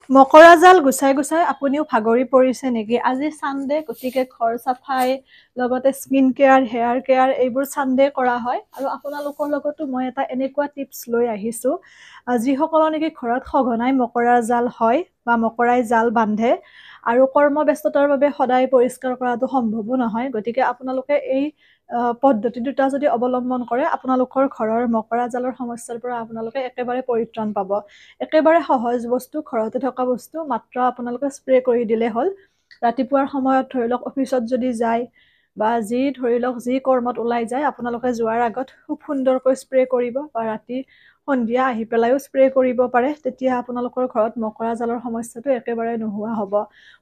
মকৰা জাল গুচাই গুচাই আপুনিও ভাগৰি পৰিছে নেকি? আজি চানডে, গতিকে ঘৰ চাফাই লগতে স্কিন কেয়াৰ, হেয়াৰ কেয়াৰ এইবোৰ চানডে কৰা হয়। আৰু আপোনালোকৰ লগতো মই এটা এনেকুৱা টিপছ লৈ আহিছোঁ, যিসকলৰ নেকি ঘৰত সঘনাই মকৰাৰ জাল হয় বা মকৰাই জাল বান্ধে আৰু কৰ্মব্যস্ততাৰ বাবে সদায় পৰিষ্কাৰ কৰাটো সম্ভৱো নহয়, গতিকে আপোনালোকে এই পদ্ধতি দুটা যদি অৱলম্বন কৰে, আপোনালোকৰ ঘৰৰ মকৰা জালৰ সমস্যাৰ পৰা আপোনালোকে একেবাৰে পৰিত্ৰাণ পাব। একেবাৰে সহজ বস্তু, ঘৰতে থকা বস্তু, মাত্ৰ আপোনালোকে স্প্ৰে কৰি দিলে হ'ল। ৰাতিপুৱাৰ সময়ত ধৰি লওক অফিচত যদি যায় বা ধৰি লওক যি কৰ্মত ওলাই যায়, আপোনালোকে যোৱাৰ আগত খুব সুন্দৰকৈ স্প্ৰে কৰিব বা ৰাতি সন্ধিয়া আহি পেলাইও স্প্ৰে কৰিব পাৰে। তেতিয়া আপোনালোকৰ ঘৰত মকৰা জালৰ সমস্যাটো একেবাৰে নোহোৱা হ'ব।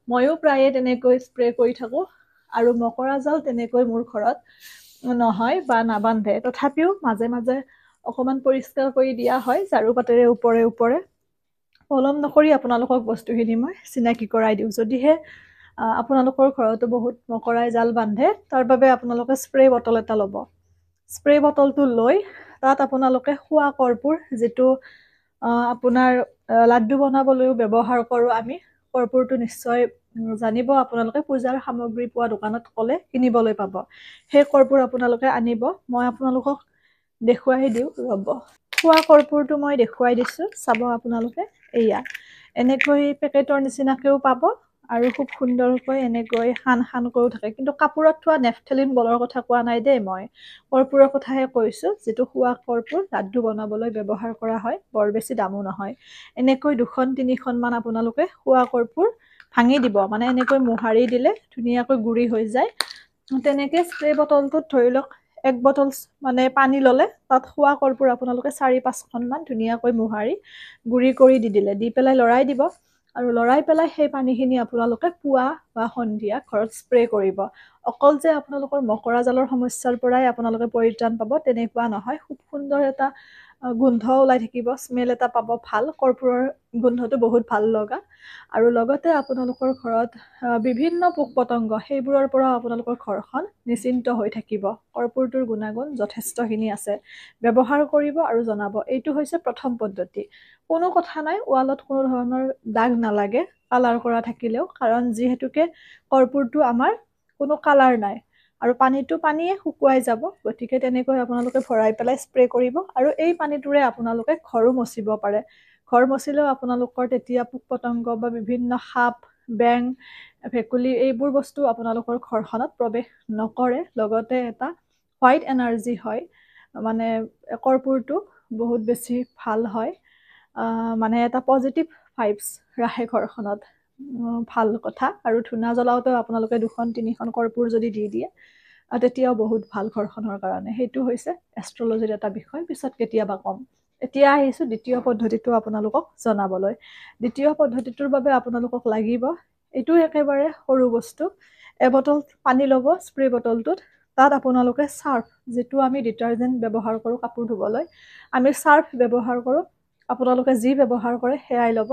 ময়ো প্ৰায়ে তেনেকৈ স্প্ৰে কৰি থাকোঁ আৰু মকৰা জাল তেনেকৈ মোৰ ঘৰত নহয় বা নাবান্ধে। তথাপিও মাজে মাজে অকণমান পৰিষ্কাৰ কৰি দিয়া হয় ঝাৰু পাতেৰে ওপৰে ওপৰে। পলম নকৰি আপোনালোকক বস্তুখিনি মই চিনাকি কৰাই দিওঁ। যদিহে আপোনালোকৰ ঘৰতো বহুত মকৰাই জাল বান্ধে, তাৰ বাবে আপোনালোকে স্প্ৰে বটল এটা ল'ব। স্প্ৰে বটলটো লৈ তাত আপোনালোকে খোৱা কৰ্পূৰ, যিটো আপোনাৰ লাড্ডু বনাবলৈও ব্যৱহাৰ কৰোঁ আমি, কৰ্পূৰটো নিশ্চয় জানিব আপোনালোকে, পূজাৰ সামগ্ৰী পোৱা দোকানত ক'লে কিনিবলৈ পাব। সেই কৰ্পূৰ আপোনালোকে আনিব। মই আপোনালোকক দেখুৱাই দিওঁ, ৰ'ব। খোৱা কৰ্পূৰটো মই দেখুৱাই দিছোঁ, চাব আপোনালোকে। এয়া এনেকৈ পেকেটৰ নিচিনাকৈও পাব আৰু খুব সুন্দৰকৈ এনেকৈ খানকৈও থাকে। কিন্তু কাপোৰত থোৱা নেফথেলিন বলৰ কথা কোৱা নাই দেই, মই কৰ্পূৰৰ কথাহে কৈছোঁ, যিটো খোৱা কৰ্পূৰ লাড্ডু বনাবলৈ ব্যৱহাৰ কৰা হয়। বৰ বেছি দামো নহয়। এনেকৈ 2-3খনমান আপোনালোকে খোৱা কৰ্পূৰ ভাঙি দিব, মানে এনেকৈ মোহাৰি দিলে ধুনীয়াকৈ গুৰি হৈ যায়। তেনেকৈ স্প্ৰে বটলটোত ধৰি লওক 1 বটল মানে পানী ল'লে, তাত খোৱা কৰ্পূৰ আপোনালোকে 4-5খনমান ধুনীয়াকৈ মোহাৰি গুৰি কৰি দি পেলাই লৰাই দিব। আৰু লৰাই পেলাই সেই পানীখিনি আপোনালোকে পুৱা বা সন্ধিয়া ঘৰত স্প্ৰে কৰিব। অকল যে আপোনালোকৰ মকৰা জালৰ সমস্যাৰ পৰাই আপোনালোকে পৰিত্ৰাণ পাব তেনেকুৱা নহয়। খুব সুন্দৰ এটা গোন্ধ ওলাই থাকিব, স্মেল এটা পাব ভাল। কৰ্পূৰৰ গোন্ধটো বহুত ভাল লগা। আৰু লগতে আপোনালোকৰ ঘৰত বিভিন্ন পোক পতংগ, সেইবোৰৰ পৰাও আপোনালোকৰ ঘৰখন নিশ্চিন্ত হৈ থাকিব। কৰ্পূৰটোৰ গুণাগুণ যথেষ্টখিনি আছে। ব্যৱহাৰ কৰিব আৰু জনাব। এইটো হৈছে প্ৰথম পদ্ধতি। কোনো কথা নাই, ৱালত কোনো ধৰণৰ দাগ নালাগে কালাৰ কৰা থাকিলেও, কাৰণ যিহেতুকে কৰ্পূৰটো আমাৰ কোনো কালাৰ নাই আৰু পানীটো পানীয়ে শুকুৱাই যাব। গতিকে তেনেকৈ আপোনালোকে ভৰাই পেলাই স্প্ৰে কৰিব আৰু এই পানীটোৰে আপোনালোকে ঘৰো মচিব পাৰে। ঘৰ মচিলেও আপোনালোকৰ তেতিয়া পোক পতংগ বা বিভিন্ন সাপ, বেং, ভেকুলী এইবোৰ বস্তু আপোনালোকৰ ঘৰখনত প্ৰৱেশ নকৰে। লগতে এটা হোৱাইট এনাৰ্জি হয়, মানে কৰ্পূৰটো বহুত বেছি ভাল হয়, মানে এটা পজিটিভ ভাইবছ ৰাখে ঘৰখনত। ভাল কথা। আৰু ধূনা জ্বলাওঁতেও আপোনালোকে 2-3খন কৰ্পূৰ যদি দি দিয়ে, তেতিয়াও বহুত ভাল ঘৰখনৰ কাৰণে। সেইটো হৈছে এষ্ট্ৰলজিৰ এটা বিষয়, পিছত কেতিয়াবা ক'ম। এতিয়া আহিছোঁ দ্বিতীয় পদ্ধতিটো আপোনালোকক জনাবলৈ। দ্বিতীয় পদ্ধতিটোৰ বাবে আপোনালোকক লাগিব, এইটো একেবাৰে সৰু বস্তু। 1 বটল পানী ল'ব স্প্ৰে বটলটোত, তাত আপোনালোকে চাৰ্ফ, যিটো আমি ডিটাৰজেণ্ট ব্যৱহাৰ কৰোঁ কাপোৰ ধুবলৈ, আমি চাৰ্ফ ব্যৱহাৰ কৰোঁ। আপোনালোকে যি ব্যৱহাৰ কৰে সেয়াই ল'ব।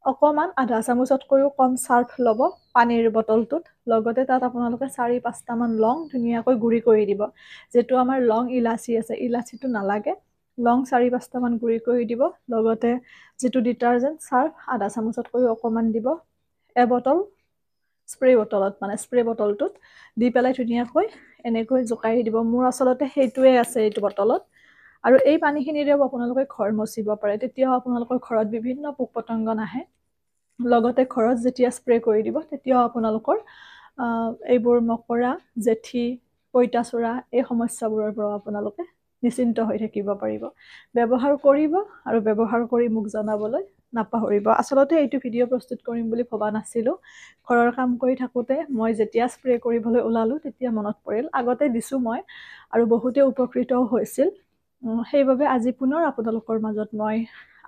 অকণমান আধা চামুচতকৈও কম চাৰ্ফ ল'ব পানীৰ বটলটোত। লগতে তাত আপোনালোকে 4-5টামান লং ধুনীয়াকৈ গুৰি কৰি দিব। যিটো আমাৰ লং ইলাচি আছে, ইলাচিটো নালাগে, লং 4-5টামান গুৰি কৰি দিব। লগতে যিটো ডিটাৰজেণ্ট চাৰ্ফ আধা চামুচতকৈও অকণমান দিব। 1 বটল স্প্ৰে বটলত, মানে স্প্ৰে বটলটোত দি পেলাই ধুনীয়াকৈ এনেকৈ জোকাৰি দিব। মোৰ আচলতে সেইটোৱে আছে এইটো বটলত। আৰু এই পানীখিনিৰেও আপোনালোকে ঘৰ মচিব পাৰে, তেতিয়াও আপোনালোকৰ ঘৰত বিভিন্ন পোক পতংগ নাহে। লগতে ঘৰত যেতিয়া স্প্ৰে কৰি দিব, তেতিয়াও আপোনালোকৰ এইবোৰ মকৰা, জেঠী, পঁইতাচোৰা এই সমস্যাবোৰৰ পৰাও আপোনালোকে নিশ্চিন্ত হৈ থাকিব পাৰিব। ব্যৱহাৰ কৰিব আৰু ব্যৱহাৰ কৰি মোক জনাবলৈ নাপাহৰিব। আচলতে এইটো ভিডিঅ' প্ৰস্তুত কৰিম বুলি ভবা নাছিলোঁ। ঘৰৰ কাম কৰি থাকোঁতে মই যেতিয়া স্প্ৰে কৰিবলৈ ওলালোঁ, তেতিয়া মনত পৰিল। আগতে দিছোঁ মই আৰু বহুতে উপকৃতও হৈছিল। সেইবাবে আজি পুনৰ আপোনালোকৰ মাজত মই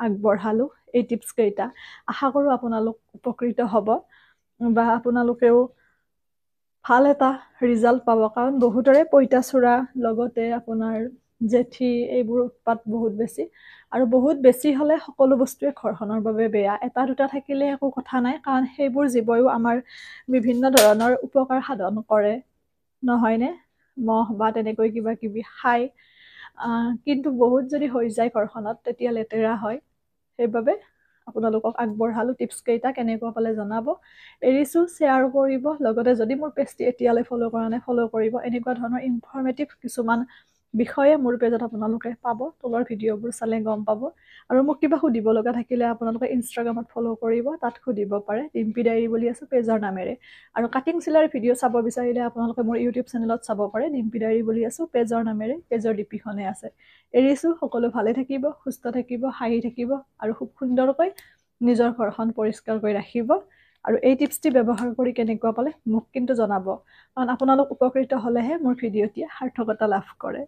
আগবঢ়ালোঁ এই টিপছকেইটা। আশা কৰোঁ আপোনালোক উপকৃত হ'ব বা আপোনালোকেও ভাল এটা ৰিজাল্ট পাব, কাৰণ বহুতৰে পঁইতাচোৰা, লগতে আপোনাৰ জেঠী এইবোৰ উৎপাত বহুত বেছি। আৰু বহুত বেছি হ'লে সকলো বস্তুৱে ঘৰখনৰ বাবে বেয়া। 1-2টা থাকিলে একো কথা নাই, কাৰণ সেইবোৰ জীৱইও আমাৰ বিভিন্ন ধৰণৰ উপকাৰ সাধন কৰে, নহয়নে? মহ বা তেনেকৈ কিবা কিবি খায়। কিন্তু বহুত যদি হৈ যায় ঘৰখনত, তেতিয়া লেতেৰা হয়। সেইবাবে আপোনালোকক আগবঢ়ালো টিপছ কেইটা কেনেকুৱা পালে জনাব এৰিছো শ্বেয়াৰ কৰিব লগতে যদি মোৰ পেজটি এতিয়ালৈ ফলো কৰা নাই ফলো কৰিব এনেকুৱা ধৰণৰ ইনফৰমেটিভ কিছুমান বিষয়ে মোৰ পেজত আপোনালোকে পাব তলৰ ভিডিঅ'বোৰ চালে গম পাব আৰু মোক কিবা সুধিব লগা থাকিলে আপোনালোকে ইনষ্টাগ্ৰামত ফলো কৰিব তাত সুধিব পাৰে ডিম্পি ডায়েৰী বুলি আছে পেজৰ নামেৰে আৰু কাটিং চিলাইৰ ভিডিঅ' চাব বিচাৰিলে আপোনালোকে মোৰ ইউটিউব চেনেলত চাব পাৰে ডিম্পি ডায়েৰী বুলি আছে পেজৰ নামেৰে পেজৰ ডিপিখনে আছে এৰিছো সকলো ভালে থাকিব সুস্থ থাকিব হাঁহি থাকিব আৰু খুব সুন্দৰকৈ নিজৰ ঘৰখন পৰিষ্কাৰ কৰি ৰাখিব আৰু এই টিপছটি ব্যৱহাৰ কৰি কেনেকুৱা পালে মোক কিন্তু জনাব কাৰণ আপোনালোক উপকৃত হ'লেহে মোৰ ভিডিঅ'টি সাৰ্থকতা লাভ কৰে